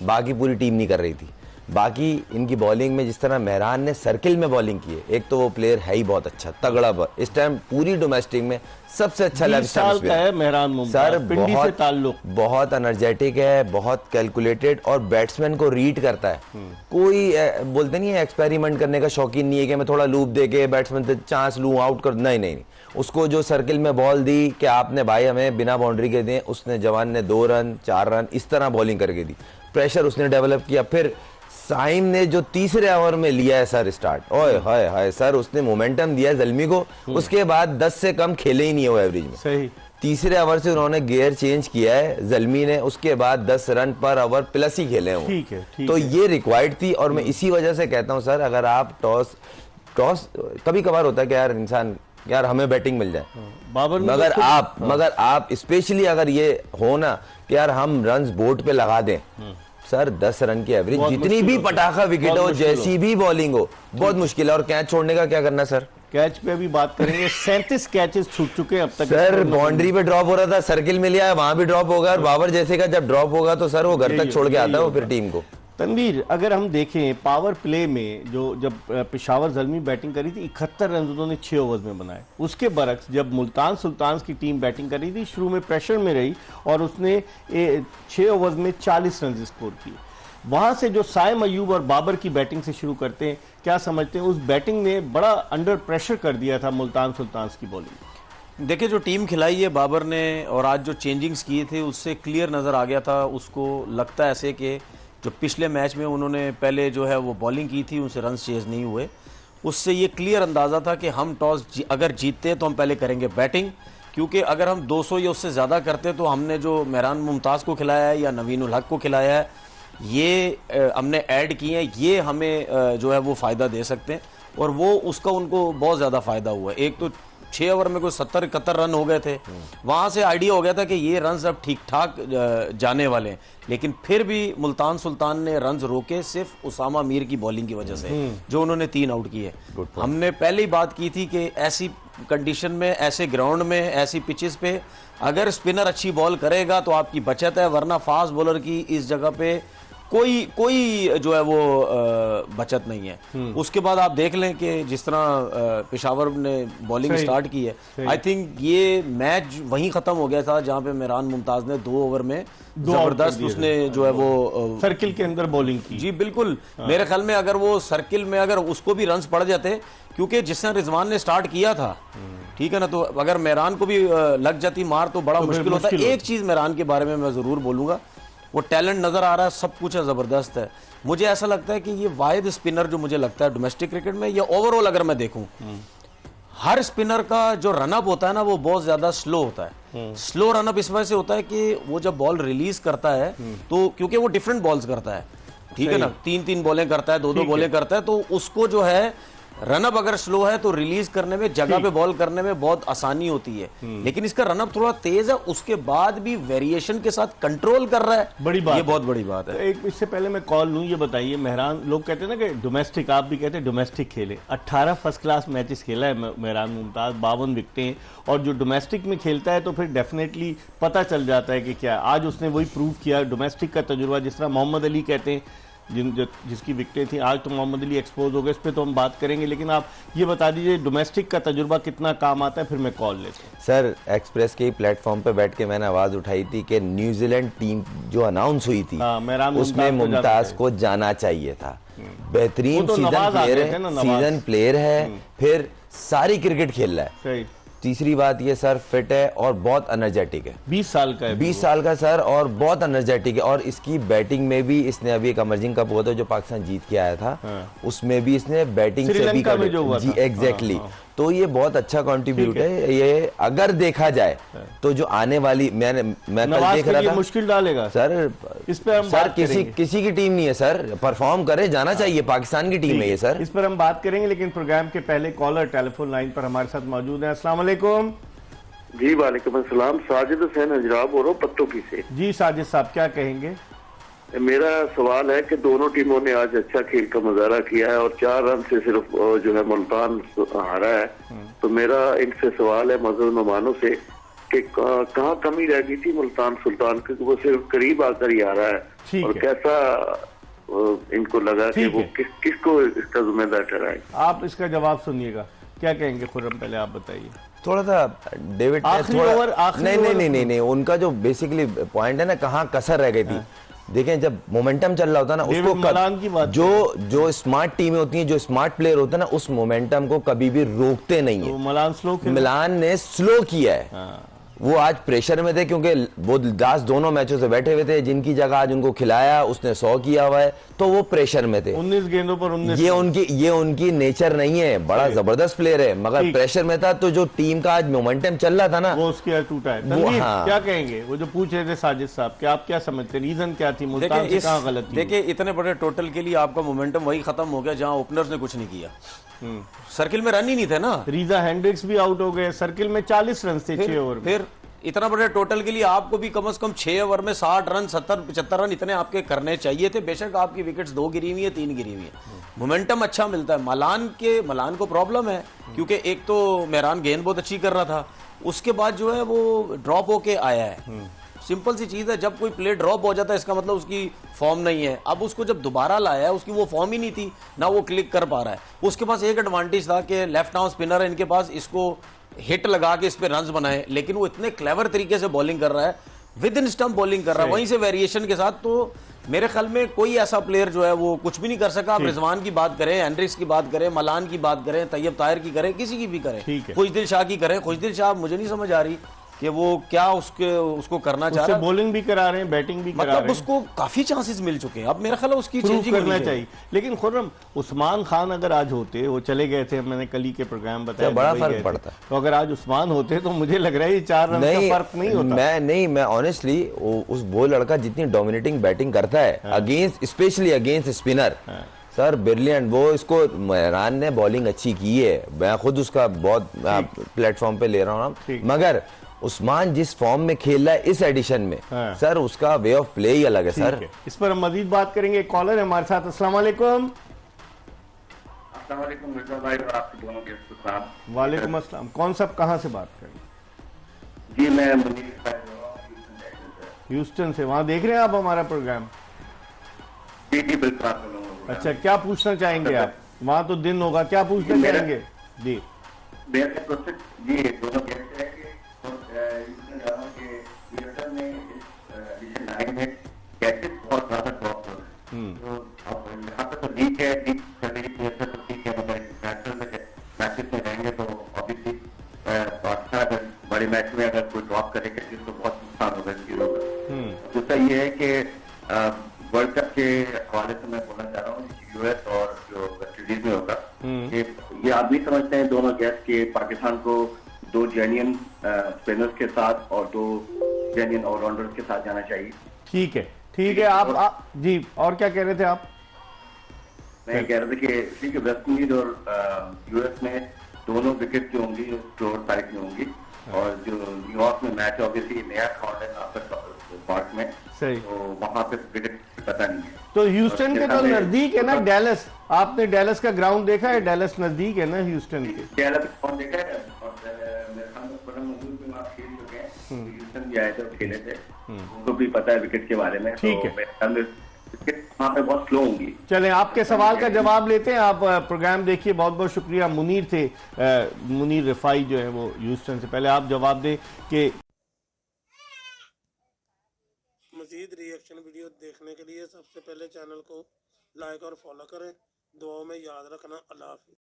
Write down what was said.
बाकी पूरी टीम नहीं कर रही थी। बाकी इनकी बॉलिंग में जिस तरह मेहरान ने सर्किल में बॉलिंग की है, एक तो वो प्लेयर है ही बहुत अच्छा, तगड़ा इस टाइम पूरी डोमेस्टिक में सबसे अच्छा लेफ्ट साइड है मेहरान मुमताज, सर। बहुत एनर्जेटिक है, बहुत कैलकुलेटेड और बैट्समैन को रीड करता है। कोई बोलते नहीं है एक्सपेरिमेंट करने का शौकीन नहीं है कि मैं थोड़ा लूप दे के बैट्समैन से चांस लूं आउट कर, नहीं। उसको जो सर्किल में बॉल दी कि आपने भाई हमें बिना बाउंड्री के दें, उसने जवान ने 2 रन 4 रन इस तरह बॉलिंग करके दी। प्रेशर उसने डेवलप किया। फिर साइम ने जो तीसरे ओवर में लिया है सर स्टार्ट, ओए हाय हाय सर, उसने मोमेंटम दिया है जल्मी को। उसके बाद 10 से कम खेले ही नहीं है वो एवरेज में। सही। तीसरे ओवर से उन्होंने गियर चेंज किया है जल्मी ने, उसके बाद 10 रन पर ओवर प्लस ही खेले हैं वो। ठीक है, तो ये रिक्वायर्ड थी। और मैं इसी वजह से कहता हूं सर, अगर आप टॉस कभी कभार होता है कि यार इंसान यार हमें बैटिंग मिल जाए, मगर आप स्पेशली अगर ये हो ना कि यार हम रन्स बोर्ड पे लगा दें सर, 10 रन की एवरेज, जितनी भी पटाखा विकेट हो, जैसी भी बॉलिंग हो, बहुत मुश्किल है। और कैच छोड़ने का क्या करना सर? कैच पे भी बात करेंगे। 37 कैचेस छूट चुके हैं अब तक सर। बाउंड्री पे ड्रॉप हो रहा था, सर्किल में लिया, वहां भी ड्रॉप होगा, और बाबर जैसे का जब ड्रॉप होगा तो सर वो घर तक छोड़ के आता है वो फिर टीम को। तनवीर, अगर हम देखें पावर प्ले में जो जब पेशावर ज़ल्मी बैटिंग करी थी 71 रन उन्होंने 6 ओवर्स में बनाए। उसके बरक्स जब मुल्तान सुल्तान्स की टीम बैटिंग करी थी, शुरू में प्रेशर में रही और उसने 6 ओवर्स में 40 रन स्कोर किए। वहां से जो साइम अयूब और बाबर की बैटिंग से शुरू करते हैं, क्या समझते हैं उस बैटिंग ने बड़ा अंडर प्रेशर कर दिया था मुल्तान सुल्तान्स की बॉलिंग? देखिए, जो टीम खिलाई है बाबर ने और आज जो चेंजिंग्स किए थे उससे क्लियर नज़र आ गया था। उसको लगता है ऐसे कि जो पिछले मैच में उन्होंने पहले जो है वो बॉलिंग की थी, उनसे रन्स चेज नहीं हुए। उससे ये क्लियर अंदाज़ा था कि हम टॉस अगर जीतते तो हम पहले करेंगे बैटिंग, क्योंकि अगर हम 200 या उससे ज़्यादा करते तो हमने जो मेहरान मुमताज़ को खिलाया है या नवीन उल हक को खिलाया है, ये हमने ऐड किए हैं, ये हमें जो है वो फ़ायदा दे सकते हैं। और वो उसका उनको बहुत ज़्यादा फ़ायदा हुआ है। एक तो 6 ओवर में कोई 70-71 रन हो गए थे, वहाँ से आइडिया हो गया था कि ये रन्स अब ठीक ठाक जाने वाले हैं। लेकिन फिर भी मुल्तान सुल्तान ने रन्स रोके सिर्फ उसामा मीर की बॉलिंग की वजह से, जो उन्होंने 3 आउट किए। हमने पहले ही बात की थी कि ऐसी कंडीशन में, ऐसे ग्राउंड में, ऐसी पिचेस पे अगर स्पिनर अच्छी बॉल करेगा तो आपकी बचत है, वरना फास्ट बॉलर की इस जगह पे कोई जो है वो बचत नहीं है। उसके बाद आप देख लें कि जिस तरह पेशावर ने बॉलिंग स्टार्ट की है, आई थिंक ये मैच वहीं खत्म हो गया था जहां पे मेहरान मुमताज ने 2 ओवर में जबरदस्त उसने जो है वो सर्किल के अंदर बॉलिंग की। जी बिल्कुल। मेरे ख्याल में अगर वो सर्किल में अगर उसको भी रन्स पड़ जाते, क्योंकि जिस तरह रिजवान ने स्टार्ट किया था, ठीक है ना, तो अगर मेहरान को भी लग जाती मार तो बड़ा मुश्किल होता है। एक चीज मेहरान के बारे में मैं जरूर बोलूंगा, वो टैलेंट नजर आ रहा है, सब कुछ है, जबरदस्त है। मुझे ऐसा लगता है कि ये वाहिद स्पिनर जो मुझे लगता है डोमेस्टिक क्रिकेट में या ओवरऑल अगर मैं देखूं, हर स्पिनर का जो रनअप होता है ना वो बहुत ज्यादा स्लो होता है। स्लो रनअप इस वजह से होता है कि वो जब बॉल रिलीज करता है तो क्योंकि वो डिफरेंट बॉल्स करता है, ठीक है ना, 3-3 बॉलें करता है, 2-2 बॉलें करता है, तो उसको जो है रनअप अगर स्लो है तो रिलीज करने में, जगह पे बॉल करने में बहुत आसानी होती है। लेकिन इसका रनअप थोड़ा तेज है, उसके बाद भी वेरिएशन के साथ कंट्रोल कर रहा है, बड़ी बात, ये बहुत बड़ी बात है। एक इससे पहले मैं कॉल लूं, ये बताइए मेहरान, लोग कहते हैं ना कि डोमेस्टिक, आप भी कहते हैं डोमेस्टिक खेले, 18 फर्स्ट क्लास मैचेस खेला है मेहरान मुमताज, 52 विकेटें, और जो डोमेस्टिक में खेलता है तो फिर डेफिनेटली पता चल जाता है कि क्या, आज उसने वही प्रूव किया। डोमेस्टिक का तजुर्बा, जिस तरह मोहम्मद अली कहते हैं जिसकी विकेटें थी, आज तो मोहम्मद अली एक्सपोज हो गए, इस पे तो हम बात करेंगे, लेकिन आप ये बता दीजिए डोमेस्टिक का तजुर्बा कितना काम आता है, फिर मैं कॉल लेता हूं। सर, एक्सप्रेस के प्लेटफॉर्म पे बैठ के मैंने आवाज उठाई थी कि न्यूजीलैंड टीम जो अनाउंस हुई थी उसमें मुमताज को जाना चाहिए था। बेहतरीन सीजन प्लेयर है, फिर सारी क्रिकेट खेल रहा है। तीसरी बात ये सर, फिट है और बहुत एनर्जेटिक है, 20 साल का है, 20 साल का सर, और बहुत एनर्जेटिक है। और इसकी बैटिंग में भी, इसने अभी एक अमरजिंग कप हुआ था जो पाकिस्तान जीत के आया था, उसमें भी इसने बैटिंग से भी जी एग्जैक्टली, तो ये बहुत अच्छा कंट्रीब्यूट है। ये अगर देखा जाए तो जो आने वाली, मैं कल देख रहा था, मुश्किल डालेगा सर इस पे हम सर, किसी की टीम नहीं है सर, परफॉर्म करे, जाना चाहिए, पाकिस्तान की टीम है ये सर। इस पर हम बात करेंगे, लेकिन प्रोग्राम के पहले कॉलर टेलीफोन लाइन पर हमारे साथ मौजूद है। अस्सलाम वालेकुम। जी वालेकुम अस्सलाम, साजिद हुसैन अजराब हो रहा हूँ पत्तोकी से। जी साजिद साहब, क्या कहेंगे? मेरा सवाल है कि दोनों टीमों ने आज अच्छा खेल का मुजाहरा किया है और 4 रन से सिर्फ जो है मुल्तान हारा है, तो मेरा इनसे सवाल है, मजहब मेहमानों से, कि कहाँ कमी रह गई थी मुल्तान सुल्तान की, वो सिर्फ करीब आकर ही आ रहा है, ठीक और है। कैसा इनको लगा कि ठीक वो है। किसको इसका जिम्मेदार ठहराए। आप इसका जवाब सुनिएगा, क्या कहेंगे खुर्रम, पहले आप बताइए। थोड़ा सा डेविड ने आखिरी थोड़ा ओवर, आखिरी नहीं ओवर नहीं नहीं नहीं नहीं उनका जो बेसिकली पॉइंट है ना, कहाँ कसर रह गई थी। देखें, जब मोमेंटम चल रहा होता है ना, डेविड उसको मलान की बात जो स्मार्ट टीमें होती हैं, जो स्मार्ट प्लेयर होते हैं ना, उस मोमेंटम को कभी भी रोकते नहीं तो है। मलान स्लो खेला। मिलान ने स्लो किया है। हाँ। वो आज प्रेशर में थे क्योंकि वो लास्ट दोनों मैचों से बैठे हुए थे, जिनकी जगह आज उनको खिलाया, उसने 100 किया हुआ है, तो वो प्रेशर में थे। 19 गेंदों पर 19। ये उनकी नेचर नहीं है, बड़ा जबरदस्त प्लेयर है, मगर ठीक। प्रेशर में था, तो जो टीम का आज मोमेंटम चल रहा था ना, वो उसके टूटा है। वो, तनवीर, हाँ। क्या कहेंगे, वो जो पूछ रहे थे साजिद साहब, कि आप क्या समझते, रीजन क्या थी, मुल्तान से कहाँ गलत थी? देखिए, इतने बड़े टोटल के लिए आपका मोमेंटम वही खत्म हो गया जहां ओपनर्स ने कुछ नहीं किया। सर्किल में रन ही नहीं थे ना। रीजा हैंड्रिक्स भी आउट हो गए, सर्किल में 40 रन थे 6 ओवर में। फिर इतना बड़े टोटल के लिए आपको भी कम से कम 6 ओवर में 60 रन 70-75 रन इतने आपके करने चाहिए थे। बेशक आपकी विकेट्स 2 गिरी हुई है, 3 गिरी हुई है, मोमेंटम अच्छा मिलता है। मलान को प्रॉब्लम है क्योंकि एक तो मेहरान गेंद बहुत अच्छी कर रहा था, उसके बाद जो है वो ड्रॉप होके आया है। सिंपल सी चीज है, जब कोई प्लेयर ड्रॉप हो जाता है इसका मतलब उसकी फॉर्म नहीं है। अब उसको जब दोबारा लाया है, उसकी वो फॉर्म ही नहीं थी ना, वो क्लिक कर पा रहा है। उसके पास एक एडवांटेज था कि लेफ्ट आर्म स्पिनर है इनके पास, इसको हिट लगा के इस पे रन्स बनाए, लेकिन वो इतने क्लेवर तरीके से बॉलिंग कर रहा है, विद इन स्टंप बॉलिंग कर रहा है, वहीं से वेरिएशन के साथ। तो मेरे ख्याल में कोई ऐसा प्लेयर जो है वो कुछ भी नहीं कर सका। आप रिजवान की बात करें, एंड्रिक्स की बात करें, मलान की बात करें, तैयब ताहिर की करें, किसी की भी करें, खुशदिल शाह की करें। खुशदिल शाह मुझे नहीं समझ आ रही कि वो क्या उसको करना चाह रहा है। बॉलिंग भी करा रहे हैं, बैटिंग भी करा रहे हैं, मतलब उसको काफी चांसेस मिल चुके हैं। अब मेरा ख्याल है उसकी चेंजिंग करना चाहिए। लेकिन खुर्रम, उस्मान खान अगर आज होते, वो चले गए थे, मैंने कल ही के प्रोग्राम बताया, बड़ा फर्क पड़ता। तो अगर आज उस्मान होते तो मुझे लग रहा है ये 4 रन का फर्क नहीं होता। मैं ऑनेस्टली वो लड़का जितनी डोमिनेटिंग बैटिंग करता है against, specially against spinner, sir brilliant. वो इसको मेहरान ने बॉलिंग अच्छी की है, मैं खुद उसका बहुत प्लेटफॉर्म पे ले रहा हूँ, मगर उस्मान जिस फॉर्म में खेल रहा है इस एडिशन में, सर उसका वे ऑफ प्ले ही अलग है सर। इस पर हम मजीद बात करेंगे। कॉलर है हमारे साथ। अस्सलाम वालेकुम। वालेकुम अस्सलाम। कौन सा, कहाँ से बात करें? जी मैं ह्यूस्टन से। वहाँ देख रहे हैं आप हमारा प्रोग्राम? जी बिल्कुल। अच्छा, क्या पूछना चाहेंगे आप? वहाँ तो दिन होगा, क्या पूछना चाहेंगे? जी जी दोनों कहते हैं कि कैसे बहुत ज्यादा ड्रॉप हो रहा है, तो अब यहाँ पे तो लीग है, लीग चल रही है, तो ठीक है, मतलब मैचेस में रहेंगे तो ऑब्वियसली अच्छा, अगर बड़े मैच में अगर कोई ड्रॉप करेगा तो बहुत नुकसान होगा इस चीजों का। दूसरा ये है कि वर्ल्ड कप के हवाले से मैं बोलना चाह रहा हूँ, यूएस और जो वेस्ट इंडीज में होगा, ये आप भी समझते हैं दोनों गेस्ट के पाकिस्तान को 2 जेन्युइन स्पिनर्स के साथ और 2 जेन्युइन ऑलराउंडर्स के साथ जाना चाहिए। ठीक है, ठीक है। आप जी, और क्या कह रहे थे आप? मैं कह रहा था कि ठीक है, वेस्ट इंडीज और यूएस में दोनों विकेट जो होंगी स्लोअर साइड में होंगी, और जो न्यूयॉर्क में मैच ऑब्वियसली नया ग्राउंड है आफ्टर पार्क में, सही, तो वहां पे विकेट पता नहीं है। तो ह्यूस्टन के तो नजदीक है ना डैलस। आपने डैलस का ग्राउंड देखा है? डैलस नजदीक है ना ह्यूस्टन के? डैलस ग्राउंड देखा है, और मेरे ख्याल में बड़ा मजबूत में आप खेल चुके हैं, ह्यूस्टन भी आए थे और खेले थे, उनको भी पता है विकेट के बारे में। ठीक है, मेरे ख्याल में वहाँ पे बहुत स्लो होंगी। चलें, आपके सवाल का जवाब लेते हैं। आप प्रोग्राम देखिए। बहुत बहुत शुक्रिया। मुनीर थे, मुनीर रिफाई जो है वो ह्यूस्टन से। पहले आप जवाब दें कि मज़ीद रिएक्शन वीडियो देखने के लिए सबसे पहले चैनल को लाइक और फॉलो करें। दुआओं में याद रखना। अल्लाह हाफ़िज़।